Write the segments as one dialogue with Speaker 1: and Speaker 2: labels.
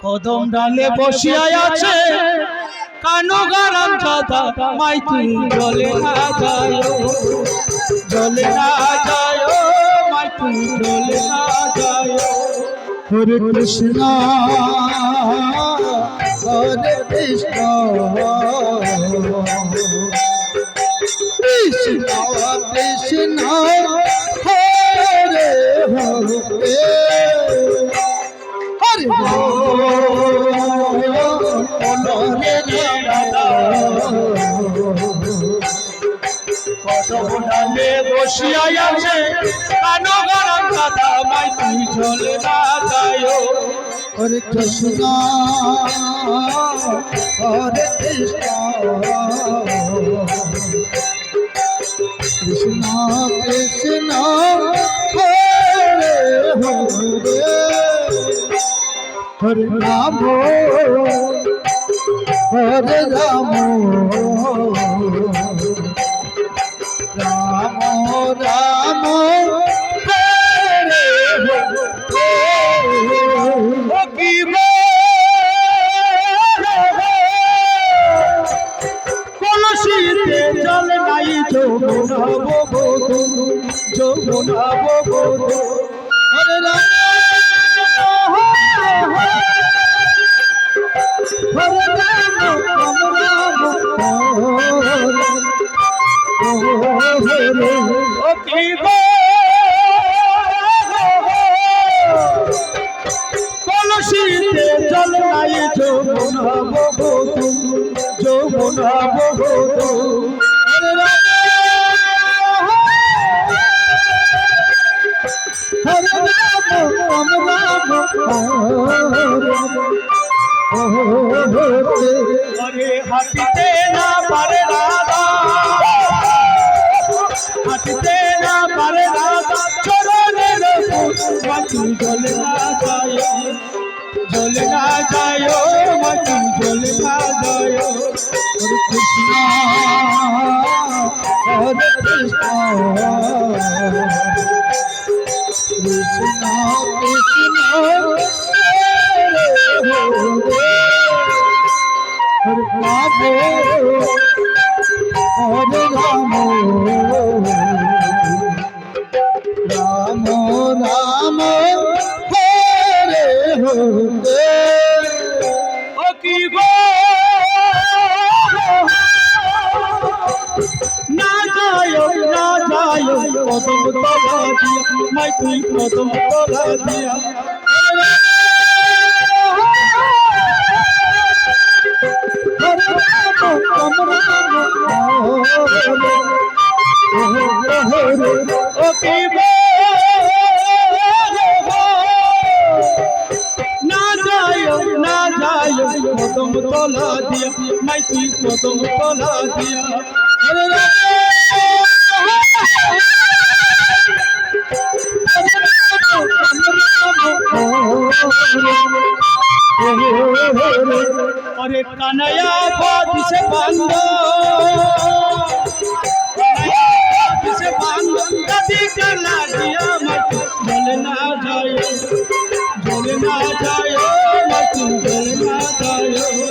Speaker 1: কদম ডালে বসিয়া আছে কানো গারাম দাদা মাই তুই জলে না যায় জলে না যায় মাই তুই জলে না যায় হরে কৃষ্ণ হরে কৃষ্ণ কৃষ্ণ কৃষ্ণ হরে হরে হরে কদম ডালে বসিয়া আছে কানো গারাম দাদা মাই তুই জলে না যায় হরে কৃষ্ণ হরে কৃষ্ণ কৃষ্ণ কৃষ্ণ হরে হরে হরে রাম হরে রাম রাম রাম হরে কলসিতে জল নাই যমুনা ববধূ যমুনা ববধূ হরে রাম হরে রাম রাম হরে ও কি গো কলসিতে জল নাই যমুনা ববধূ যমুনা ববধূ হরে রাম হরে রাম রাম হরে হাঁটিতে না পারে রাধা হাঁটিতে না পারে রাধা চরণের মাটি জলে না যায় জলে না যায় মাটি জলে না যায় হরে কৃষ্ণ হরে কৃষ্ণ কৃষ্ণ কৃষ্ণ হরে রাম হরে রাম রাম রাম হরে হরে ও কি গো না যায় কদম তলা দিয়া মাই তুই কদম তলা দিয়া না যায় কদম তলা দিয়া মাই তুই কদম তলা দিয়া হরে अरे कन्हैया बात से बांधो से बांधो कभी कला दिया मत जल ना जाए जल ना जाए मत जल ना जाए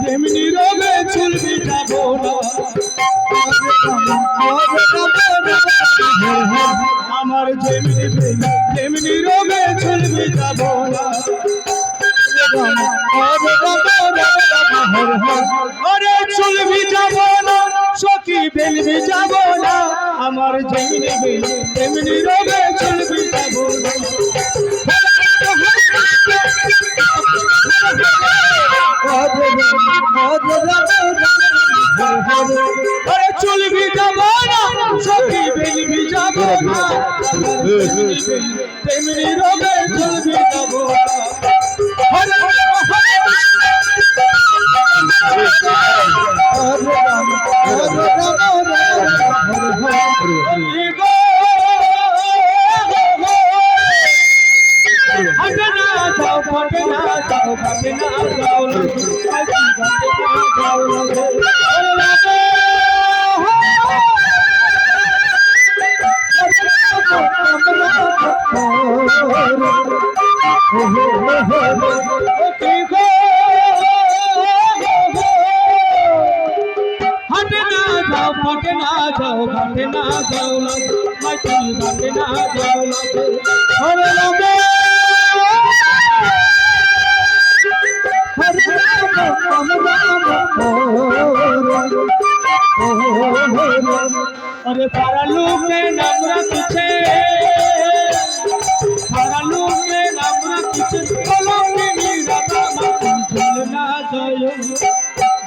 Speaker 1: যেমনি রোগে চুলবি যাব না আমার যেমনি রোগে চুলবি যাব না আরে চুলবি যাব না সখী বেলবি যাব না আমার যেমনি রোগে চুলবি যাব না अरे चुल भी जाबो ना सखी बेल भी जाबो ना तेमनी रोगे चुल भी जाबो যাও ঘাটে না যাও ঘাটে না যাও লাগে মাইতি ঘাটে না যাও লাগে ওরে লাগে ঘাটে না যাও ঘাটে না যাও ঘাটে না যাও লাগে মাইতি ঘাটে না যাও লাগে ওরে লাগে अरे पारालू के नाम रखिछे पारालू के नाम रखिछे बोलो कि नीरदा मातु झोल ना जायो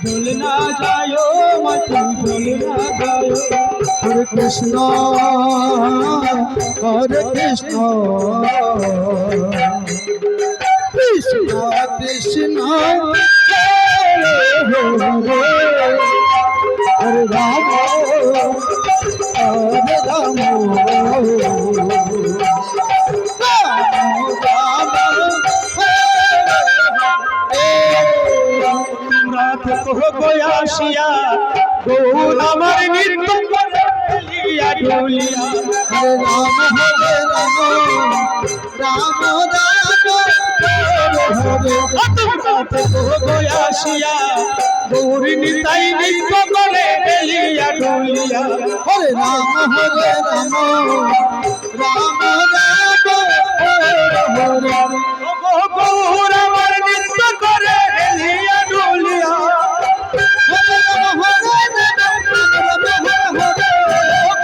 Speaker 1: झोल ना जायो मातु झोल ना जायो हरे कृष्ण कृष्ण कृष्ण हरे राम हरे राम रात को गोयाशिया गौर আমার নিত্য লিয়া ঢুলিয়া হরে রাম রাম রাম হরে রাত को गोयाशिया गौर निताई नित्য করে লিয়া ঢুলিয়া হরে রাম রাম রাম হরে গৌর আমার নিত্য করে লিয়া ঢুলিয়া হরে রাম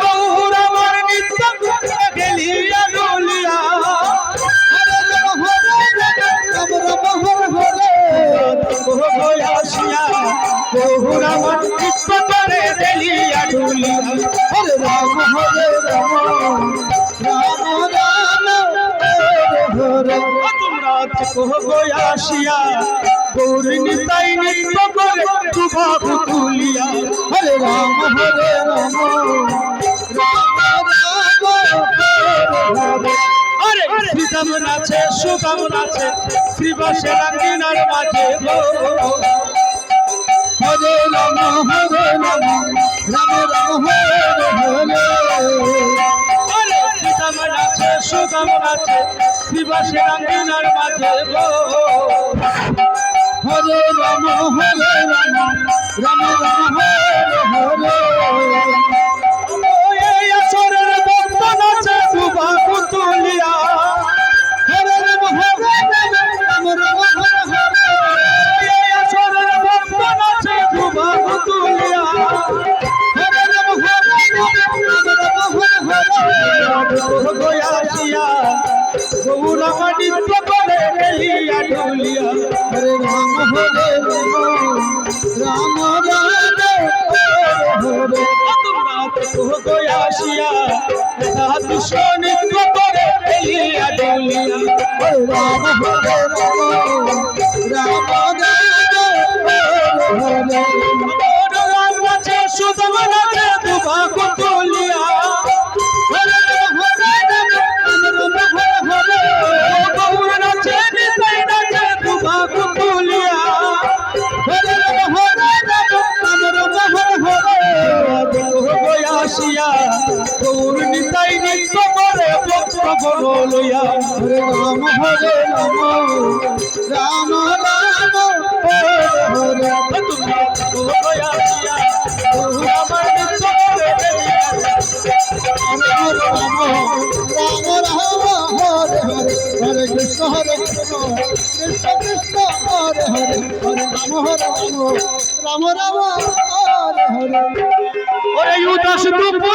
Speaker 1: গৌর আমার নিত্য করে লিয়া ঢুলিয়া হরে রাম গোয়াশিয়া গৌর আমার নিত্য করে লিয়া ঢুলিয়া হরে রাম রাম হরে তোমরা থেকে গোয়াশিয়া গৌর নিতাই নিত্য করে দুভাগ তুলিয়া হরে রাম রাম হরে শ্রীরাম নাচে সুগম নাচে শ্রীবাসে রাঙ্গিনার মাঝে হরে রাম রাম রাম হরে হরে শ্রীরাম নাচে সুগম নাচে শ্রীবাসে রাঙ্গিনার মাঝে হরে রাম রাম হরে হরে আসরের ভক্ত নাচে দুভাগ তুলিয়া হরে রাম রাম হরে আসরের ভক্ত নাচে দুভাগ তুলিয়া হরে রাম হরে গোয়াশিয়া গৌর আমার নিত্য করে লিয়া ঢুলিয়া হরে রাম রাম হরে তোমরা তো গোয়াশিয়া কৃষ্ণ নিত্য করে লিয়া ঢুলিয়া হরে রাম রাম নাচে সুদাম নাচে দুভাগ তুলিয়া হরে রাম গৌর নাচে নিতাই নাচে দুভাগ তুলিয়া হরে রাম গোয়াশিয়া গৌর নিতাই নিত্য করে ভক্ত গণ লইয়া হরে রাম রাম হরে তোমরা গোয়াশিয়া গৌর আমার নিত্য করে हरे कृष्ण कृष्ण कृष्ण हरे हरे हरे राम राम हरे हरे और उदास